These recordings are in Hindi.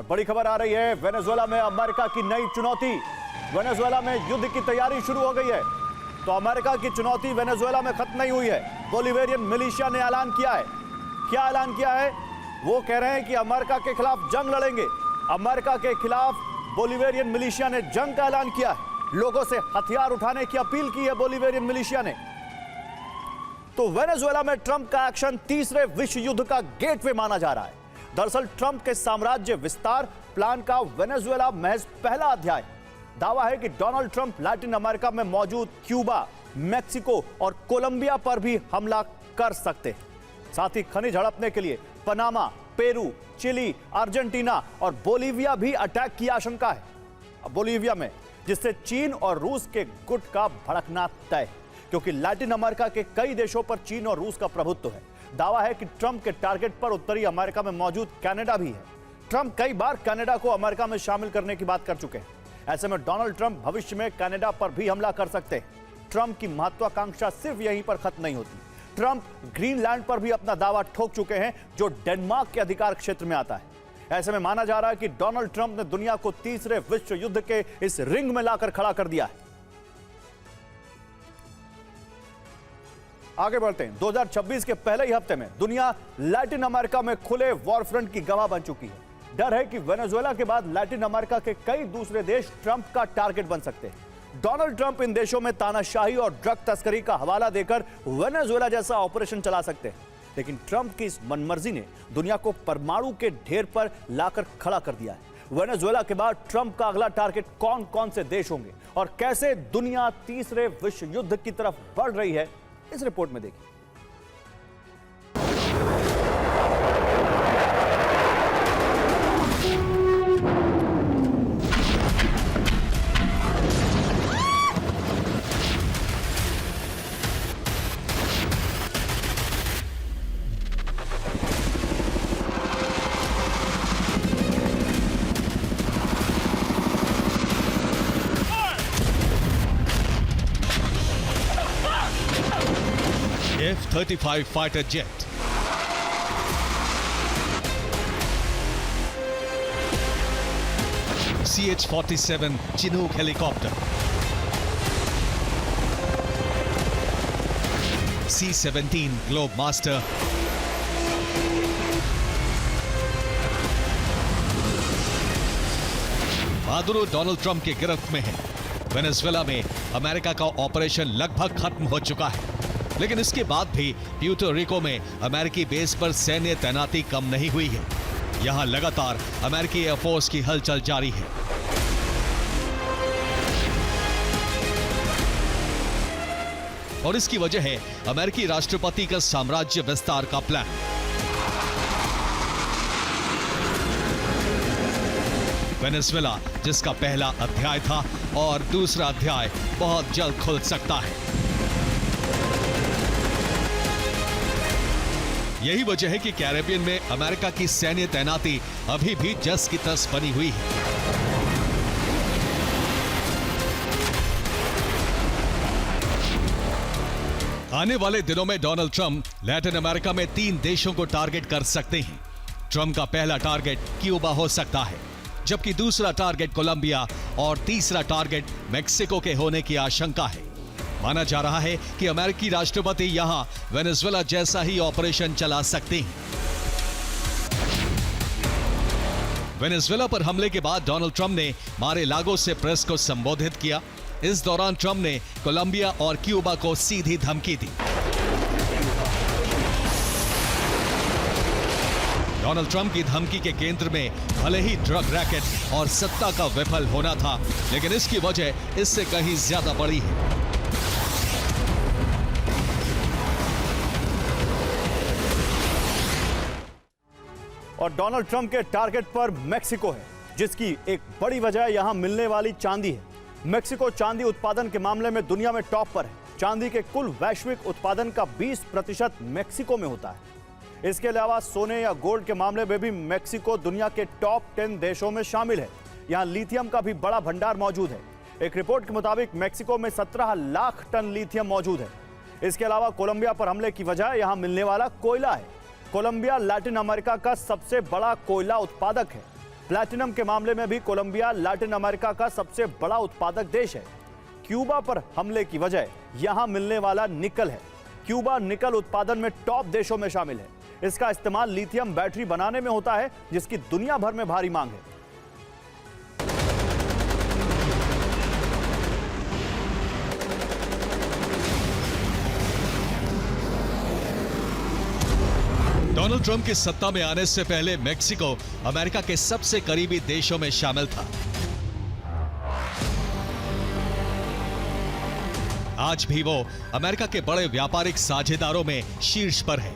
और बड़ी खबर आ रही है, वेनेजुएला में अमेरिका की नई चुनौती। वेनेजुएला में युद्ध की तैयारी शुरू हो गई है। तो अमेरिका की चुनौती वेनेजुएला में खत्म नहीं हुई है। बोलिवियन मिलिशिया ने ऐलान किया है। क्या ऐलान किया है? वो कह रहे हैं कि अमेरिका के खिलाफ जंग लड़ेंगे। अमेरिका के खिलाफ बोलिवियन मिलिशिया ने जंग का ऐलान किया है। लोगों से हथियार उठाने की अपील की है बोलिवियन मिलिशिया ने। तो वेनेजुएला में ट्रंप का एक्शन तीसरे विश्व युद्ध का गेटवे माना जा रहा है। दरअसल ट्रंप के साम्राज्य विस्तार प्लान का वेनेजुएला महज पहला अध्याय। दावा है कि डोनाल्ड ट्रंप लैटिन अमेरिका में मौजूद क्यूबा, मेक्सिको और कोलंबिया पर भी हमला कर सकते हैं। साथ ही खनिज हड़पने के लिए पनामा, पेरू, चिली, अर्जेंटीना और बोलीविया भी अटैक की आशंका है। अब बोलीविया में, जिससे चीन और रूस के गुट का भड़कना तय, क्योंकि लैटिन अमेरिका के कई देशों पर चीन और रूस का प्रभुत्व है। दावा है कि ट्रंप के टारगेट पर उत्तरी अमेरिका में मौजूद कनाडा भी है। ट्रंप कई बार कनाडा को अमेरिका में शामिल करने की बात कर चुके हैं। ऐसे में डोनाल्ड ट्रंप भविष्य में कनाडा पर भी हमला कर सकते हैं। ट्रंप की महत्वाकांक्षा सिर्फ यहीं पर खत्म नहीं होती। ट्रंप ग्रीनलैंड पर भी अपना दावा ठोक चुके हैं, जो डेनमार्क के अधिकार क्षेत्र में आता है। ऐसे में माना जा रहा है कि डोनाल्ड ट्रंप ने दुनिया को तीसरे विश्व युद्ध के इस रिंग में लाकर खड़ा कर दिया है। आगे बढ़ते हैं। 2026 के पहले ही हफ्ते में दुनिया लैटिन अमेरिका में खुले वॉरफ्रंट की गवाह बन चुकी है। डर है कि वेनेजुएला के बाद लैटिन अमेरिका के कई दूसरे देश ट्रंप का टारगेट बन सकते हैं। डोनाल्ड ट्रंप इन देशों में तानाशाही और ड्रग तस्करी का हवाला देकर वेनेजुएला जैसा ऑपरेशन चला सकते हैं। लेकिन ट्रंप की इस मनमर्जी ने दुनिया को परमाणु के ढेर पर लाकर खड़ा कर दिया है। वेनेजुएला के बाद ट्रंप का अगला टारगेट कौन कौन से देश होंगे और कैसे दुनिया तीसरे विश्व युद्ध की तरफ बढ़ रही है, इस रिपोर्ट में देखिए। F-35 fighter jet, CH-47 Chinook helicopter, C-17 Globemaster, Maduro Donald Trump के गिरफ्त में है। वेनेजुएला में अमेरिका का ऑपरेशन लगभग खत्म हो चुका है, लेकिन इसके बाद भी प्यूर्टो रिको में अमेरिकी बेस पर सैन्य तैनाती कम नहीं हुई है। यहां लगातार अमेरिकी एयरफोर्स की हलचल जारी है। और इसकी वजह है अमेरिकी राष्ट्रपति का साम्राज्य विस्तार का प्लान। वेनेजुएला जिसका पहला अध्याय था और दूसरा अध्याय बहुत जल्द खुल सकता है। यही वजह है कि कैरेबियन में अमेरिका की सैन्य तैनाती अभी भी जस की तस बनी हुई है। आने वाले दिनों में डोनाल्ड ट्रंप लैटिन अमेरिका में 3 देशों को टारगेट कर सकते हैं। ट्रंप का पहला टारगेट क्यूबा हो सकता है, जबकि दूसरा टारगेट कोलंबिया और तीसरा टारगेट मेक्सिको के होने की आशंका है। माना जा रहा है कि अमेरिकी राष्ट्रपति यहां वेनेजुएला जैसा ही ऑपरेशन चला सकते हैं। वेनेजुएला पर हमले के बाद डोनाल्ड ट्रंप ने मारे-लागो से प्रेस को संबोधित किया। इस दौरान ट्रंप ने कोलंबिया और क्यूबा को सीधी धमकी दी। डोनाल्ड ट्रंप की धमकी के केंद्र में भले ही ड्रग रैकेट और सत्ता का विफल होना था, लेकिन इसकी वजह इससे कहीं ज्यादा बड़ी है। और डोनाल्ड ट्रंप के टारगेट पर मेक्सिको है, जिसकी एक बड़ी वजह यहां मिलने वाली चांदी है। मेक्सिको चांदी उत्पादन के मामले में दुनिया में टॉप पर है। चांदी के कुल वैश्विक उत्पादन का 20% मेक्सिको में होता है। इसके अलावा सोने या गोल्ड के मामले में भी मेक्सिको दुनिया के टॉप 10 देशों में शामिल है। यहां लिथियम का भी बड़ा भंडार मौजूद है। एक रिपोर्ट के मुताबिक मेक्सिको में 17 लाख टन लिथियम मौजूद है। इसके अलावा कोलंबिया पर हमले की वजह यहां मिलने वाला कोयला है। कोलंबिया लैटिन अमेरिका का सबसे बड़ा कोयला उत्पादक है। प्लैटिनम के मामले में भी कोलंबिया लैटिन अमेरिका का सबसे बड़ा उत्पादक देश है। क्यूबा पर हमले की वजह यहां मिलने वाला निकल है। क्यूबा निकल उत्पादन में टॉप देशों में शामिल है। इसका इस्तेमाल लिथियम बैटरी बनाने में होता है, जिसकी दुनिया भर में भारी मांग है। डोनाल्ड ट्रंप के सत्ता में आने से पहले मेक्सिको अमेरिका के सबसे करीबी देशों में शामिल था। आज भी वो अमेरिका के बड़े व्यापारिक साझेदारों में शीर्ष पर है।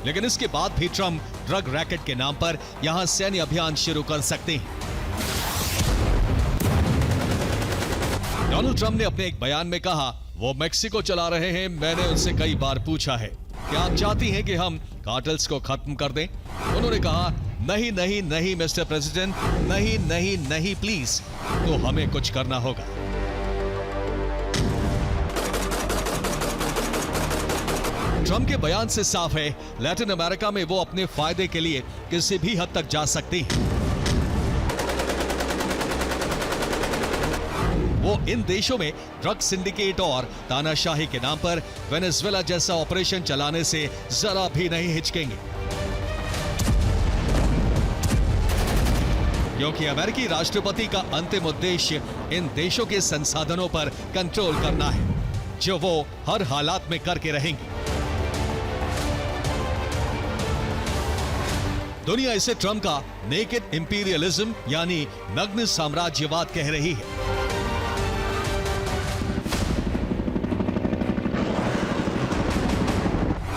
लेकिन इसके बाद भी ट्रंप ड्रग रैकेट के नाम पर यहां सैन्य अभियान शुरू कर सकते हैं। डोनाल्ड ट्रंप ने अपने एक बयान में कहा, वो मेक्सिको चला रहे हैं। मैंने उनसे कई बार पूछा है कि आप चाहती हैं कि हम कार्टेल्स को खत्म कर दें? उन्होंने कहा, नहीं नहीं नहीं मिस्टर प्रेसिडेंट, नहीं नहीं नहीं प्लीज, तो हमें कुछ करना होगा। ट्रंप के बयान से साफ है, लैटिन अमेरिका में वो अपने फायदे के लिए किसी भी हद तक जा सकती हैं। वो इन देशों में ड्रग सिंडिकेट और तानाशाही के नाम पर वेनेजुएला जैसा ऑपरेशन चलाने से जरा भी नहीं हिचकेंगे, क्योंकि अमेरिकी राष्ट्रपति का अंतिम उद्देश्य इन देशों के संसाधनों पर कंट्रोल करना है, जो वो हर हालात में करके रहेंगे। दुनिया इसे ट्रंप का नेकेड इंपीरियलिज्म यानी नग्न साम्राज्यवाद कह रही है।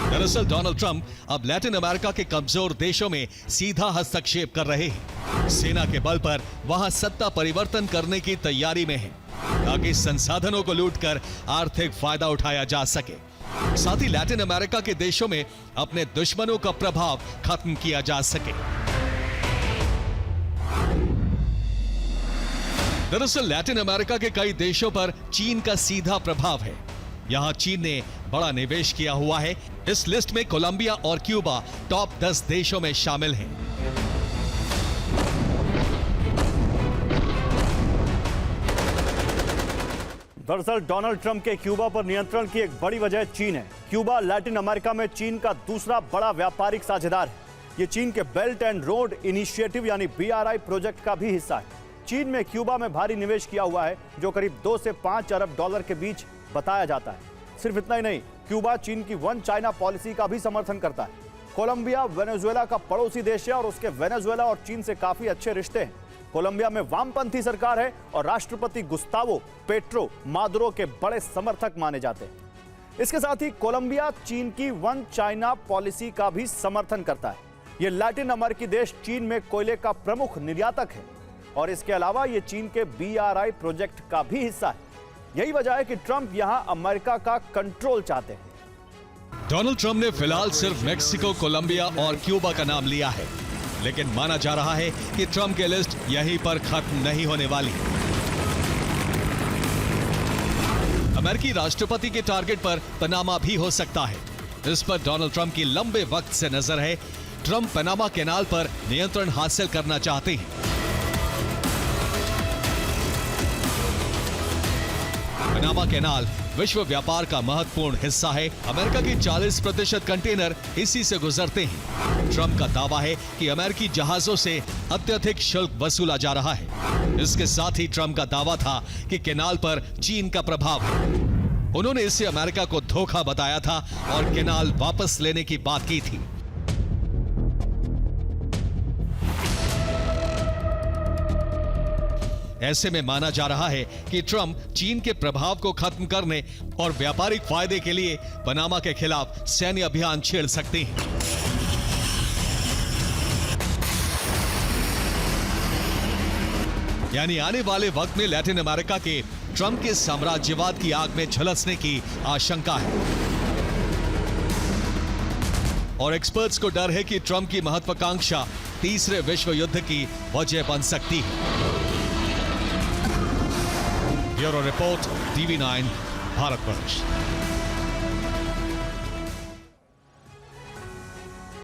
दरअसल डोनाल्ड ट्रंप अब लैटिन अमेरिका के कमजोर देशों में सीधा हस्तक्षेप कर रहे हैं। सेना के बल पर वहां सत्ता परिवर्तन करने की तैयारी में है, ताकि संसाधनों को लूटकर आर्थिक फायदा उठाया जा सके। साथ ही लैटिन अमेरिका के देशों में अपने दुश्मनों का प्रभाव खत्म किया जा सके। दरअसल लैटिन अमेरिका के कई देशों पर चीन का सीधा प्रभाव है। यहां चीन ने बड़ा निवेश किया हुआ है। इस लिस्ट में कोलंबिया और क्यूबा टॉप 10 देशों में शामिल हैं। दरअसल डोनाल्ड ट्रंप के क्यूबा पर नियंत्रण की एक बड़ी वजह चीन है। क्यूबा लैटिन अमेरिका में चीन का दूसरा बड़ा व्यापारिक साझेदार है। ये चीन के बेल्ट एंड रोड इनिशिएटिव यानी BRI प्रोजेक्ट का भी हिस्सा है। चीन में क्यूबा में भारी निवेश किया हुआ है, जो करीब 2 से 5 अरब डॉलर के बीच बताया जाता है। सिर्फ इतना ही नहीं, क्यूबा चीन की वन चाइना पॉलिसी का भी समर्थन करता है। कोलंबिया वेनेजुएला का पड़ोसी देश है और उसके वेनेजुएला और चीन से काफी अच्छे रिश्ते हैं। कोलंबिया में वामपंथी सरकार है और राष्ट्रपति गुस्तावो पेट्रो मादुरो के बड़े समर्थक माने जाते हैं। इसके साथ ही कोलंबिया चीन की वन चाइना पॉलिसी का भी समर्थन करता है। यह लैटिन अमेरिकी देश चीन में कोयले का प्रमुख निर्यातक है और इसके अलावा यह चीन के BRI प्रोजेक्ट का भी हिस्सा है। यही वजह है कि ट्रंप यहां अमेरिका का कंट्रोल चाहते हैं। डोनाल्ड ट्रंप ने फिलहाल सिर्फ मेक्सिको, कोलंबिया और क्यूबा का नाम लिया है, लेकिन माना जा रहा है कि ट्रंप की लिस्ट यहीं पर खत्म नहीं होने वाली। अमेरिकी राष्ट्रपति के टारगेट पर पनामा भी हो सकता है। इस पर डोनाल्ड ट्रंप की लंबे वक्त से नजर है। ट्रंप पनामा कैनाल पर नियंत्रण हासिल करना चाहते हैं। पनामा कैनाल विश्व व्यापार का महत्वपूर्ण हिस्सा है। अमेरिका के 40% कंटेनर इसी से गुजरते हैं। ट्रंप का दावा है कि अमेरिकी जहाजों से अत्यधिक शुल्क वसूला जा रहा है। इसके साथ ही ट्रंप का दावा था कि कैनाल पर चीन का प्रभाव है। उन्होंने इसे अमेरिका को धोखा बताया था और कैनाल वापस लेने की बात की थी। ऐसे में माना जा रहा है कि ट्रंप चीन के प्रभाव को खत्म करने और व्यापारिक फायदे के लिए पनामा के खिलाफ सैन्य अभियान छेड़ सकते हैं। यानी आने वाले वक्त में लैटिन अमेरिका के ट्रंप के साम्राज्यवाद की आग में झुलसने की आशंका है और एक्सपर्ट्स को डर है कि ट्रंप की महत्वाकांक्षा तीसरे विश्व युद्ध की वजह बन सकती है। Bureau report, TV9, Bharatvarsh.